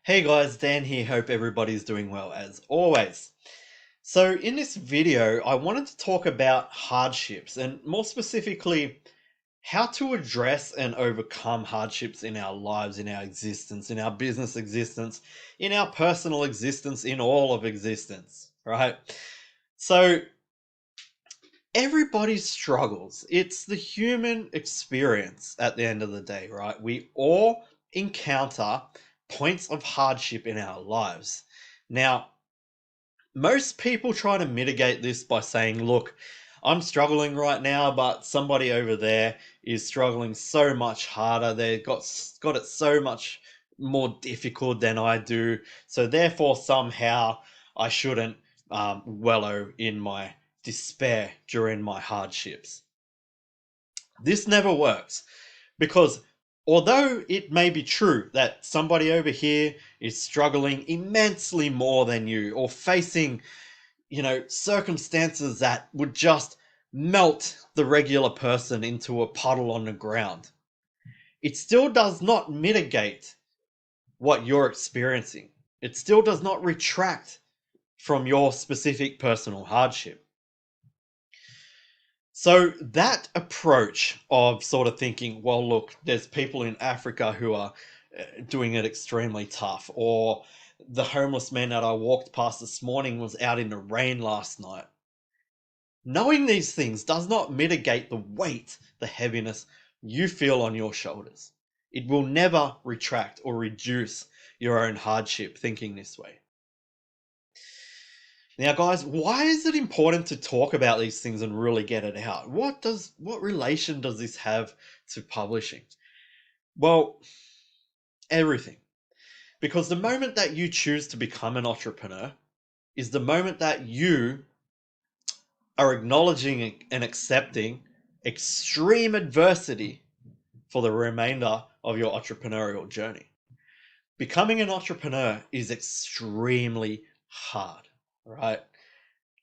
Hey guys, Dan here. Hope everybody's doing well as always. So in this video, I wanted to talk about hardships and more specifically, how to address and overcome hardships in our lives, in our existence, in our business existence, in our personal existence, in all of existence, right? So everybody struggles. It's the human experience at the end of the day, right? We all encounter points of hardship in our lives. Now, most people try to mitigate this by saying, look, I'm struggling right now, but somebody over there is struggling so much harder. They've got it so much more difficult than I do. So therefore, somehow I shouldn't wallow in my despair during my hardships. This never works because although it may be true that somebody over here is struggling immensely more than you or facing, circumstances that would just melt the regular person into a puddle on the ground, it still does not mitigate what you're experiencing. It still does not retract from your specific personal hardship. So that approach of sort of thinking, well, look, there's people in Africa who are doing it extremely tough, or the homeless man that I walked past this morning was out in the rain last night. Knowing these things does not mitigate the weight, the heaviness you feel on your shoulders. It will never retract or reduce your own hardship thinking this way. Now, guys, why is it important to talk about these things and really get it out? What relation does this have to publishing? Well, everything. Because the moment that you choose to become an entrepreneur is the moment that you are acknowledging and accepting extreme adversity for the remainder of your entrepreneurial journey. Becoming an entrepreneur is extremely hard, right?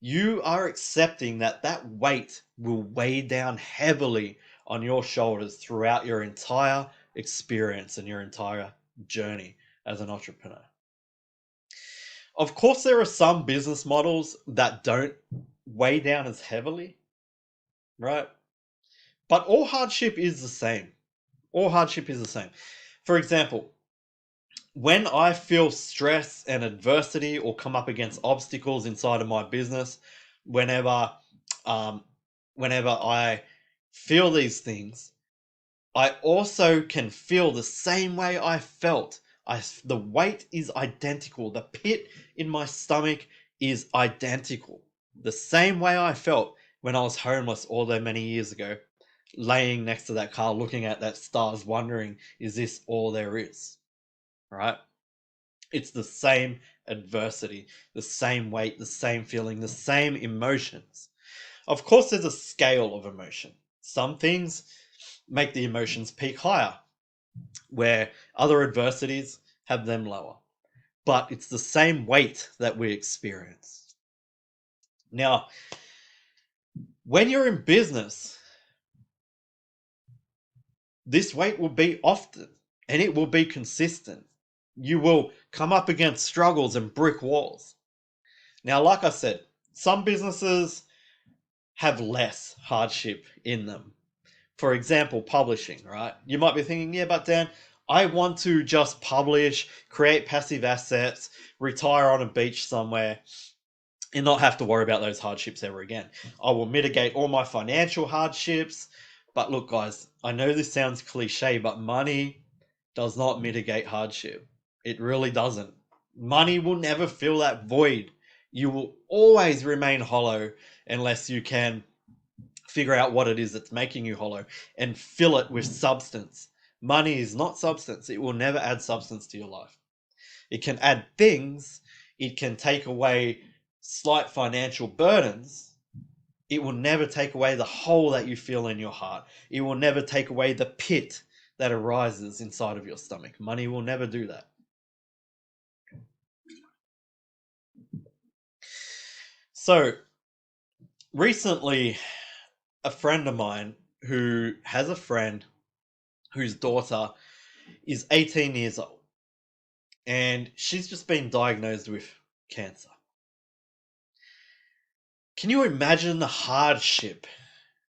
You are accepting that that weight will weigh down heavily on your shoulders throughout your entire experience and your entire journey as an entrepreneur. Of course, there are some business models that don't weigh down as heavily, right? But all hardship is the same. All hardship is the same. For example, when I feel stress and adversity or come up against obstacles inside of my business, whenever um, whenever I feel these things, I also can feel the same way I felt. The weight is identical. The pit in my stomach is identical. The same way I felt when I was homeless all those many years ago, laying next to that car, looking at that stars, wondering, is this all there is? Right? It's the same adversity, the same weight, the same feeling, the same emotions. Of course, there's a scale of emotion. Some things make the emotions peak higher, where other adversities have them lower. But it's the same weight that we experience. Now, when you're in business, this weight will be often and it will be consistent. You will come up against struggles and brick walls. Now, like I said, some businesses have less hardship in them. For example, publishing, right? You might be thinking, yeah, but Dan, I want to just publish, create passive assets, retire on a beach somewhere, and not have to worry about those hardships ever again. I will mitigate all my financial hardships. But look, guys, I know this sounds cliche, but money does not mitigate hardship. It really doesn't. Money will never fill that void. You will always remain hollow unless you can figure out what it is that's making you hollow and fill it with substance. Money is not substance. It will never add substance to your life. It can add things. It can take away slight financial burdens. It will never take away the hole that you feel in your heart. It will never take away the pit that arises inside of your stomach. Money will never do that. So, recently, a friend of mine who has a friend whose daughter is 18 years old. and she's just been diagnosed with cancer. Can you imagine the hardship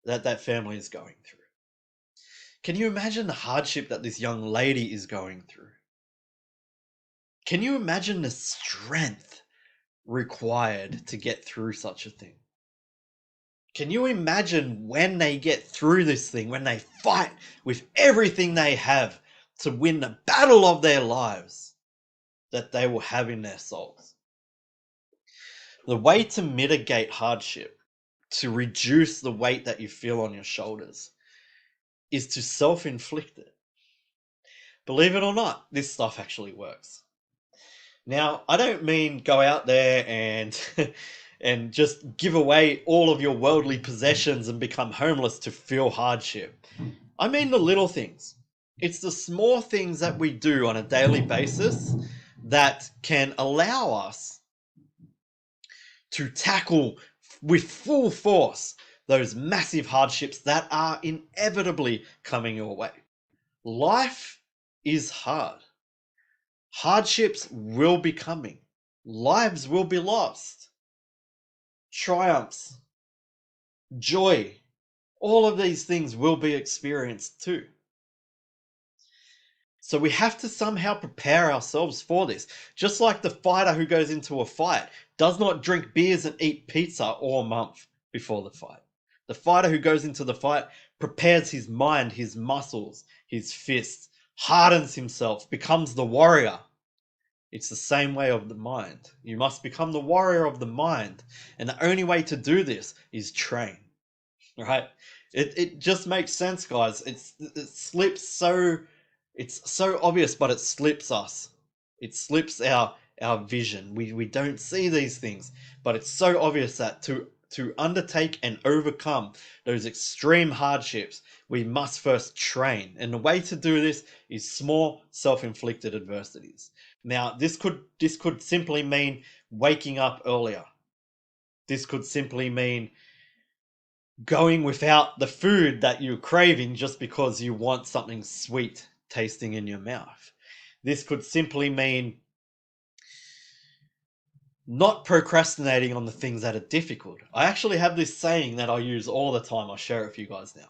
that that family is going through? Can you imagine the hardship that this young lady is going through? Can you imagine the strength required to get through such a thing? Can you imagine when they get through this thing, when they fight with everything they have to win the battle of their lives that they will have in their souls? The way to mitigate hardship, to reduce the weight that you feel on your shoulders, is to self-inflict it. Believe it or not, this stuff actually works. Now, I don't mean go out there and and just give away all of your worldly possessions and become homeless to feel hardship. I mean the little things. It's the small things that we do on a daily basis that can allow us to tackle with full force those massive hardships that are inevitably coming your way. Life is hard. Hardships will be coming. Lives will be lost. Triumphs, joy, all of these things will be experienced too. So we have to somehow prepare ourselves for this. Just like the fighter who goes into a fight does not drink beers and eat pizza all month before the fight. The fighter who goes into the fight prepares his mind, his muscles, his fists, hardens himself, becomes the warrior. It's the same way of the mind. You must become the warrior of the mind. And the only way to do this is train. Right? It just makes sense, guys. It slips so it's so obvious, but it slips us. It slips our vision. We don't see these things, but it's so obvious that to undertake and overcome those extreme hardships, we must first train. And the way to do this is small self-inflicted adversities. Now, this could simply mean waking up earlier. This could simply mean going without the food that you're craving just because you want something sweet tasting in your mouth. This could simply mean not procrastinating on the things that are difficult. I actually have this saying that I use all the time. I'll share it with you guys now.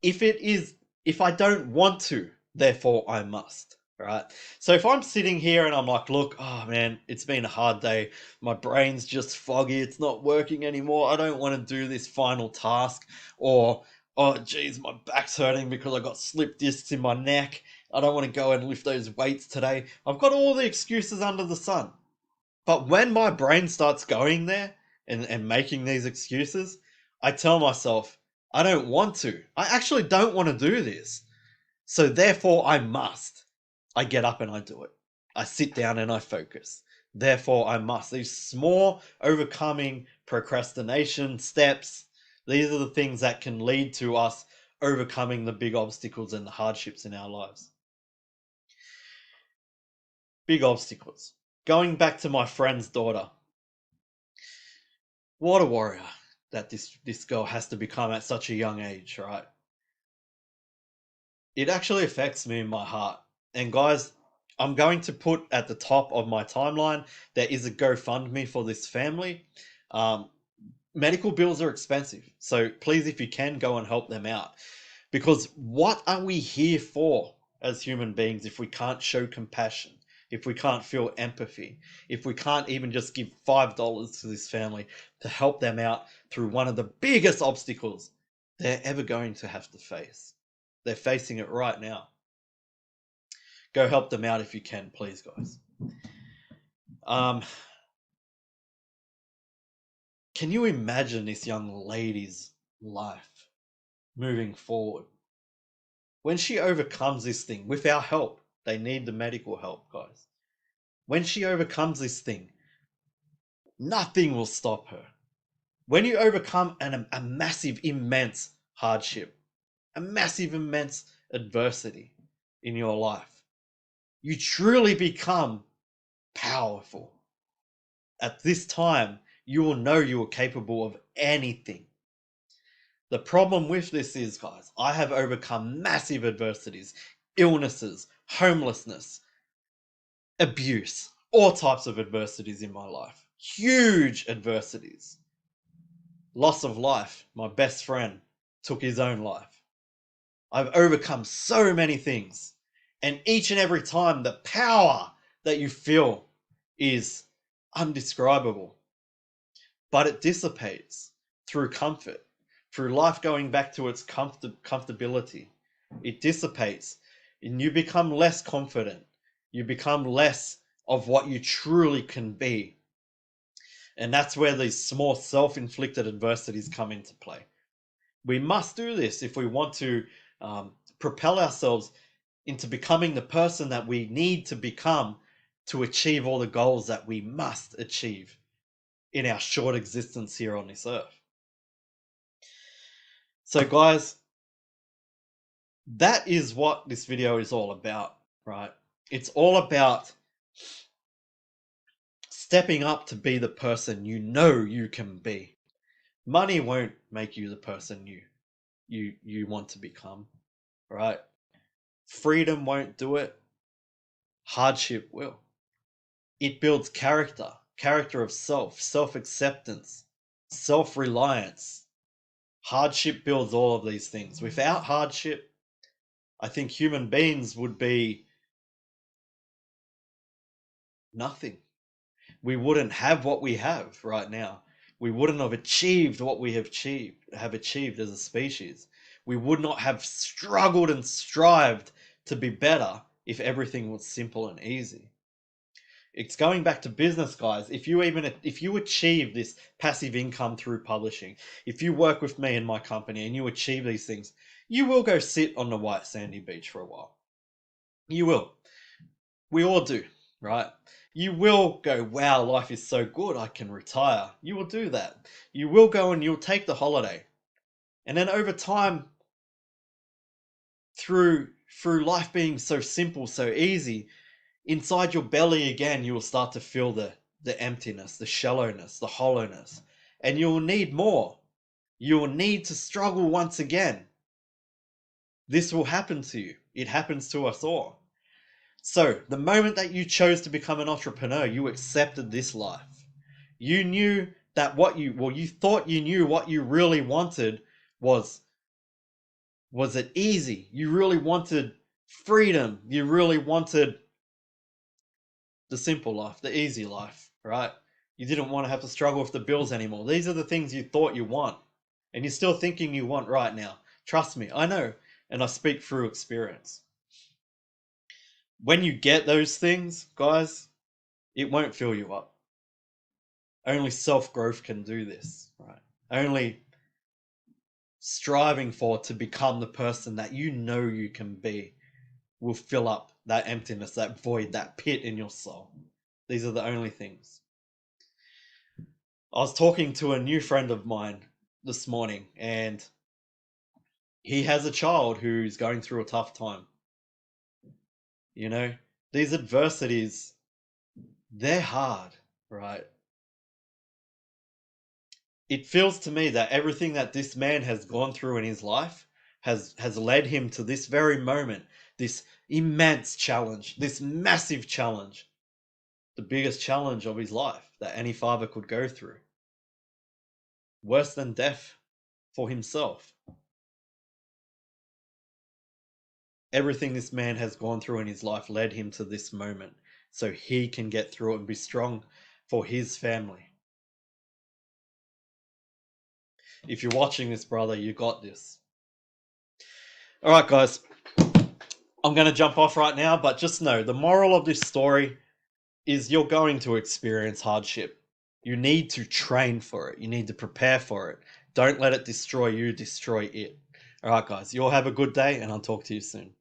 If I don't want to, therefore I must. Right? So if I'm sitting here and I'm like, look, oh man, it's been a hard day. My brain's just foggy. It's not working anymore. I don't want to do this final task. Or, oh geez, my back's hurting because I got slip discs in my neck. I don't want to go and lift those weights today. I've got all the excuses under the sun. But when my brain starts going there and making these excuses, I tell myself, I don't want to. I actually don't want to do this. So therefore I must. I get up and I do it. I sit down and I focus. Therefore I must. These small overcoming procrastination steps, these are the things that can lead to us overcoming the big obstacles and the hardships in our lives. Big obstacles. Going back to my friend's daughter. What a warrior that this girl has to become at such a young age, right? It actually affects me in my heart. And guys, I'm going to put at the top of my timeline, there is a GoFundMe for this family. Medical bills are expensive. So please, if you can, go and help them out. Because what are we here for as human beings if we can't show compassion? If we can't feel empathy? If we can't even just give $5 to this family to help them out through one of the biggest obstacles they're ever going to have to face? They're facing it right now. Go help them out if you can, please, guys. Can you imagine this young lady's life moving forward? When she overcomes this thing with our help, they need the medical help, guys. When she overcomes this thing, nothing will stop her. When you overcome a massive, immense hardship, a massive, immense adversity in your life, you truly become powerful. At this time, you will know you are capable of anything. The problem with this is, guys, I have overcome massive adversities, illnesses, homelessness, abuse, all types of adversities in my life. Huge adversities. Loss of life. My best friend took his own life. I've overcome so many things. And each and every time, the power that you feel is undescribable. But it dissipates through comfort, through life going back to its comfortability. It dissipates and you become less confident. You become less of what you truly can be. And that's where these small self-inflicted adversities come into play. We must do this if we want to propel ourselves into becoming the person that we need to become to achieve all the goals that we must achieve in our short existence here on this earth. So guys, that is what this video is all about, right? It's all about stepping up to be the person you know you can be. Money won't make you the person you want to become, right? Freedom won't do it. Hardship will. It builds character of self, self-acceptance, self-reliance. Hardship builds all of these things. Without hardship, I think human beings would be nothing. We wouldn't have what we have right now. We wouldn't have achieved what we have achieved as a species. We would not have struggled and strived to be better if everything was simple and easy. It's going back to business, guys. If you achieve this passive income through publishing, if you work with me and my company and you achieve these things, you will go sit on the white sandy beach for a while. You will. We all do, right? You will go, wow, life is so good, I can retire. You will do that. You will go and you'll take the holiday. And then over time, through life being so simple, so easy, inside your belly again, you will start to feel the emptiness, the shallowness, the hollowness. And you will need more. You will need to struggle once again. This will happen to you. It happens to us all. So, the moment that you chose to become an entrepreneur, you accepted this life. You knew that you thought you knew what you really wanted was it easy. You really wanted freedom. You really wanted the simple life, the easy life, right? You didn't want to have to struggle with the bills anymore. These are the things you thought you want. And you're still thinking you want right now. Trust me, I know. And I speak through experience. When you get those things, guys, it won't fill you up. Only self-growth can do this, right? Only striving to become the person that you know you can be will fill up that emptiness, that void, that pit in your soul. These are the only things. I was talking to a new friend of mine this morning, and he has a child who's going through a tough time. You know, these adversities, they're hard, right? It feels to me that everything that this man has gone through in his life has led him to this very moment, this immense challenge, this massive challenge, the biggest challenge of his life that any father could go through. Worse than death for himself. Everything this man has gone through in his life led him to this moment so he can get through it and be strong for his family. If you're watching this, brother, you got this. All right, guys. I'm going to jump off right now, but just know the moral of this story is you're going to experience hardship. You need to train for it. You need to prepare for it. Don't let it destroy you, destroy it. All right, guys. You all have a good day, and I'll talk to you soon.